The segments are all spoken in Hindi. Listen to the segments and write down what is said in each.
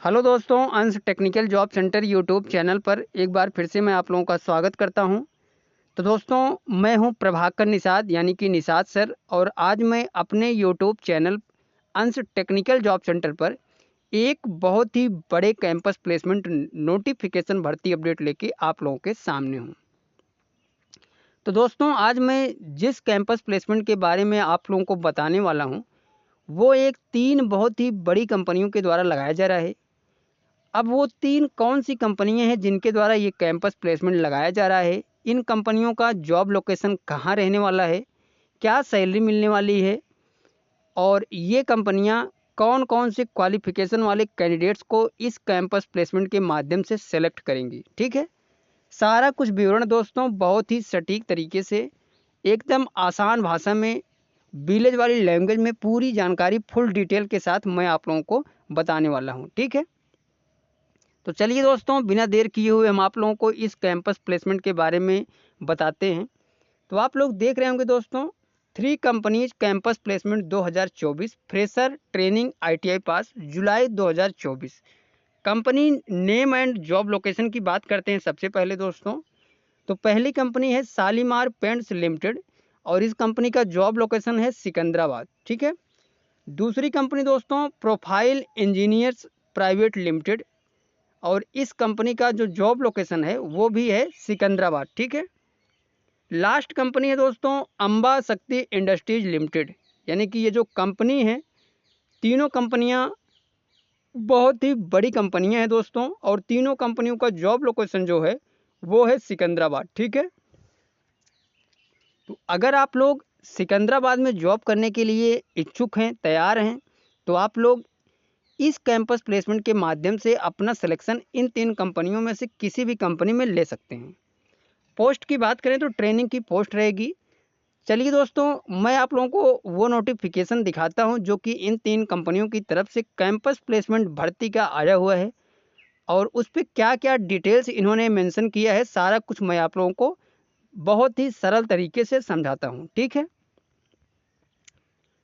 हेलो दोस्तों, अंश technical job centre YouTube channel पर एक बार फिर से मैं आप लोगों का स्वागत करता हूं। तो दोस्तों, मैं हूं प्रभाकर निषाद यानी कि निषाद सर, और आज मैं अपने यूट्यूब चैनल अंश टेक्निकल जॉब सेंटर पर एक बहुत ही बड़े कैंपस प्लेसमेंट नोटिफिकेशन भर्ती अपडेट लेके आप लोगों के सामने हूं। तो दोस्तों, आज मैं जिस कैंपस प्लेसमेंट के बारे में आप लोगों को बताने वाला हूँ वो एक 3 बहुत ही बड़ी कंपनियों के द्वारा लगाया जा रहा है। अब वो 3 कौन सी कंपनियां हैं जिनके द्वारा ये कैंपस प्लेसमेंट लगाया जा रहा है, इन कंपनियों का जॉब लोकेशन कहाँ रहने वाला है, क्या सैलरी मिलने वाली है, और ये कंपनियां कौन कौन से क्वालिफिकेशन वाले कैंडिडेट्स को इस कैंपस प्लेसमेंट के माध्यम से सेलेक्ट करेंगी। ठीक है, सारा कुछ विवरण दोस्तों बहुत ही सटीक तरीके से, एकदम आसान भाषा में, विलेज वाली लैंग्वेज में पूरी जानकारी फुल डिटेल के साथ मैं आप लोगों को बताने वाला हूँ। ठीक है, तो चलिए दोस्तों, बिना देर किए हुए हम आप लोगों को इस कैंपस प्लेसमेंट के बारे में बताते हैं। तो आप लोग देख रहे होंगे दोस्तों, 3 companies campus placement 2024 fresher training ITI pass July 2024। Company name and job location की बात करते हैं सबसे पहले दोस्तों। तो पहली कंपनी है शालीमार पेंट्स लिमिटेड, और इस कंपनी का जॉब लोकेशन है सिकंदराबाद। ठीक है, दूसरी कंपनी दोस्तों प्रोफाइल इंजीनियर्स प्राइवेट लिमिटेड, और इस कंपनी का जो जॉब लोकेशन है वो भी है सिकंदराबाद। ठीक है, लास्ट कंपनी है दोस्तों अंबा शक्ति इंडस्ट्रीज लिमिटेड, यानी कि ये जो कंपनी है, तीनों कंपनियां बहुत ही बड़ी कंपनियां हैं दोस्तों, और तीनों कंपनियों का जॉब लोकेशन जो है वो है सिकंदराबाद। ठीक है, तो अगर आप लोग सिकंदराबाद में जॉब करने के लिए इच्छुक हैं, तैयार हैं, तो आप लोग इस कैंपस प्लेसमेंट के माध्यम से अपना सिलेक्शन इन 3 कंपनियों में से किसी भी कंपनी में ले सकते हैं। पोस्ट की बात करें तो ट्रेनिंग की पोस्ट रहेगी। चलिए दोस्तों, मैं आप लोगों को वो नोटिफिकेशन दिखाता हूं जो कि इन 3 कंपनियों की तरफ से कैंपस प्लेसमेंट भर्ती का आया हुआ है, और उस पर क्या क्या डिटेल्स इन्होंने मेंशन किया है, सारा कुछ मैं आप लोगों को बहुत ही सरल तरीके से समझाता हूं। ठीक है,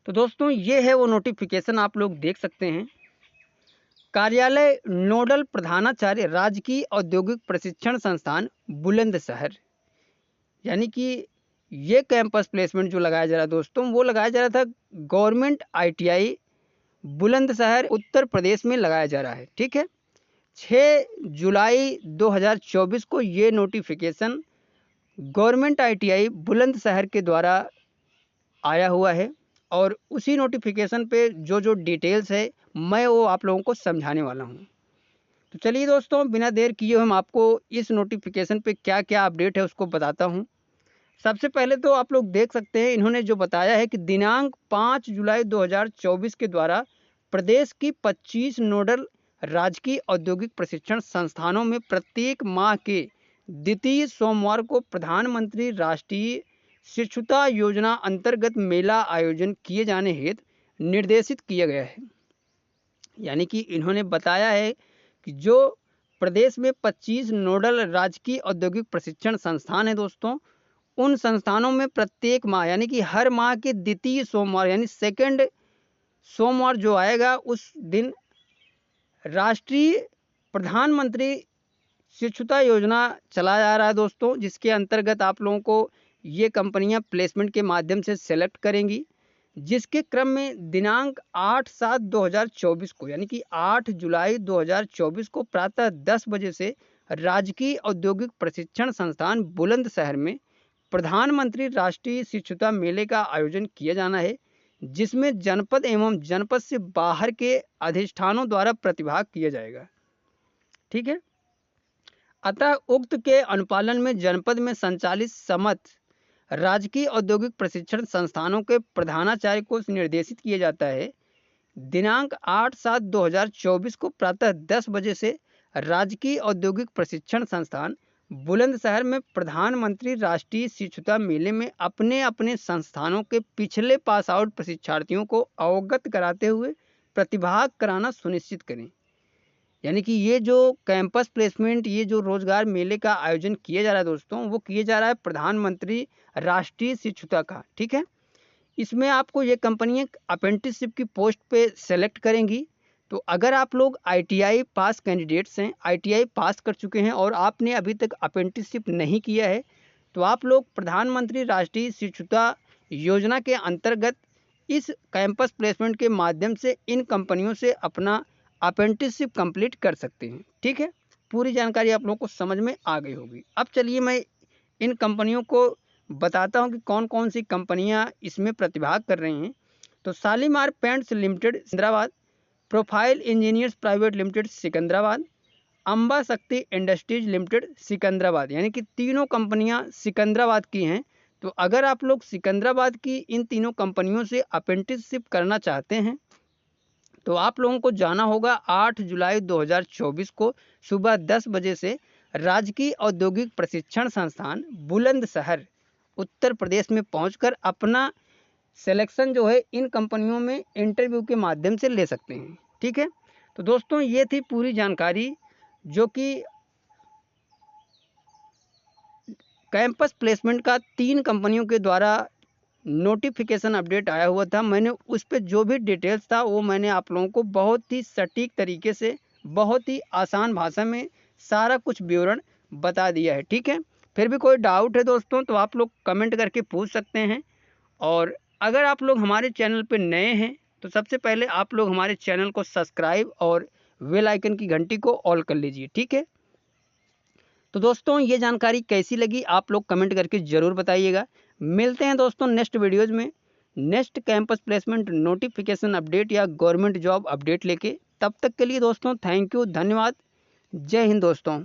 तो दोस्तों ये है वो नोटिफिकेशन, आप लोग देख सकते हैं। कार्यालय नोडल प्रधानाचार्य राजकीय औद्योगिक प्रशिक्षण संस्थान बुलंदशहर, यानी कि ये कैंपस प्लेसमेंट जो लगाया जा रहा है दोस्तों, वो लगाया जा रहा था गवर्नमेंट आईटीआई बुलंदशहर उत्तर प्रदेश में लगाया जा रहा है। ठीक है, 6 जुलाई 2024 को ये नोटिफिकेशन गवर्नमेंट आईटीआई बुलंदशहर के द्वारा आया हुआ है, और उसी नोटिफिकेशन पे जो जो डिटेल्स है मैं वो आप लोगों को समझाने वाला हूँ। तो चलिए दोस्तों, बिना देर किए हम आपको इस नोटिफिकेशन पे क्या क्या अपडेट है उसको बताता हूँ। सबसे पहले तो आप लोग देख सकते हैं, इन्होंने जो बताया है कि दिनांक 5 जुलाई 2024 के द्वारा प्रदेश की 25 नोडल राजकीय औद्योगिक प्रशिक्षण संस्थानों में प्रत्येक माह के द्वितीय सोमवार को प्रधानमंत्री राष्ट्रीय शिक्षुता योजना अंतर्गत मेला आयोजन किए जाने हेतु निर्देशित किया गया है। यानी कि इन्होंने बताया है कि जो प्रदेश में 25 नोडल राजकीय औद्योगिक प्रशिक्षण संस्थान है दोस्तों, उन संस्थानों में प्रत्येक माह यानी कि हर माह के द्वितीय सोमवार यानी सेकंड सोमवार जो आएगा उस दिन राष्ट्रीय प्रधानमंत्री शिक्षुता योजना चला जा रहा है दोस्तों, जिसके अंतर्गत आप लोगों को ये कंपनियां प्लेसमेंट के माध्यम से सेलेक्ट करेंगी, जिसके क्रम में दिनांक 8/7/2024 को यानी कि 8 जुलाई 2024 को प्रातः 10 बजे से राजकीय औद्योगिक प्रशिक्षण संस्थान बुलंदशहर में प्रधानमंत्री राष्ट्रीय शिक्षुता मेले का आयोजन किया जाना है, जिसमें जनपद एवं जनपद से बाहर के अधिष्ठानों द्वारा प्रतिभाग किया जाएगा। ठीक है, अतः उक्त के अनुपालन में जनपद में संचालित समस्त राजकीय औद्योगिक प्रशिक्षण संस्थानों के प्रधानाचार्य को निर्देशित किया जाता है दिनांक 8/7/2024 को प्रातः 10 बजे से राजकीय औद्योगिक प्रशिक्षण संस्थान बुलंदशहर में प्रधानमंत्री राष्ट्रीय शिक्षुता मेले में अपने अपने संस्थानों के पिछले पास आउट प्रशिक्षार्थियों को अवगत कराते हुए प्रतिभाग कराना सुनिश्चित करें। यानी कि ये जो कैंपस प्लेसमेंट, ये जो रोजगार मेले का आयोजन किया जा रहा है दोस्तों, वो किया जा रहा है प्रधानमंत्री राष्ट्रीय शिक्षुता का। ठीक है, इसमें आपको ये कंपनियां अप्रेंटिसशिप की पोस्ट पे सेलेक्ट करेंगी, तो अगर आप लोग ITI पास कैंडिडेट्स हैं, ITI पास कर चुके हैं और आपने अभी तक अप्रेंटिसशिप नहीं किया है, तो आप लोग प्रधानमंत्री राष्ट्रीय शिक्षुता योजना के अंतर्गत इस कैंपस प्लेसमेंट के माध्यम से इन कंपनियों से अपना अप्रेंटिसशिप कंप्लीट कर सकते हैं। ठीक है, पूरी जानकारी आप लोगों को समझ में आ गई होगी। अब चलिए मैं इन कंपनियों को बताता हूं कि कौन कौन सी कंपनियां इसमें प्रतिभाग कर रही हैं। तो Shalimar paints limited Secunderabad, profile engineers private limited Secunderabad, Amba शक्ति इंडस्ट्रीज लिमिटेड सिकंदराबाद, यानी कि तीनों कंपनियां सिकंदराबाद की हैं। तो अगर आप लोग सिकंदराबाद की इन तीनों कंपनियों से अप्रेंटिसशिप करना चाहते हैं तो आप लोगों को जाना होगा 8 जुलाई 2024 को सुबह 10 बजे से राजकीय औद्योगिक प्रशिक्षण संस्थान बुलंदशहर उत्तर प्रदेश में पहुंचकर अपना सिलेक्शन जो है इन कंपनियों में इंटरव्यू के माध्यम से ले सकते हैं। ठीक है, तो दोस्तों ये थी पूरी जानकारी जो कि कैंपस प्लेसमेंट का 3 कंपनियों के द्वारा नोटिफिकेशन अपडेट आया हुआ था। मैंने उस पर जो भी डिटेल्स था वो मैंने आप लोगों को बहुत ही सटीक तरीके से, बहुत ही आसान भाषा में सारा कुछ विवरण बता दिया है। ठीक है, फिर भी कोई डाउट है दोस्तों तो आप लोग कमेंट करके पूछ सकते हैं। और अगर आप लोग हमारे चैनल पर नए हैं तो सबसे पहले आप लोग हमारे चैनल को सब्सक्राइब और बेल आइकन की घंटी को ऑल कर लीजिए। ठीक है, तो दोस्तों ये जानकारी कैसी लगी आप लोग कमेंट करके ज़रूर बताइएगा। मिलते हैं दोस्तों नेक्स्ट वीडियोज़ में, next campus placement notification update या गवर्नमेंट जॉब अपडेट लेके। तब तक के लिए दोस्तों थैंक यू, धन्यवाद, जय हिंद दोस्तों।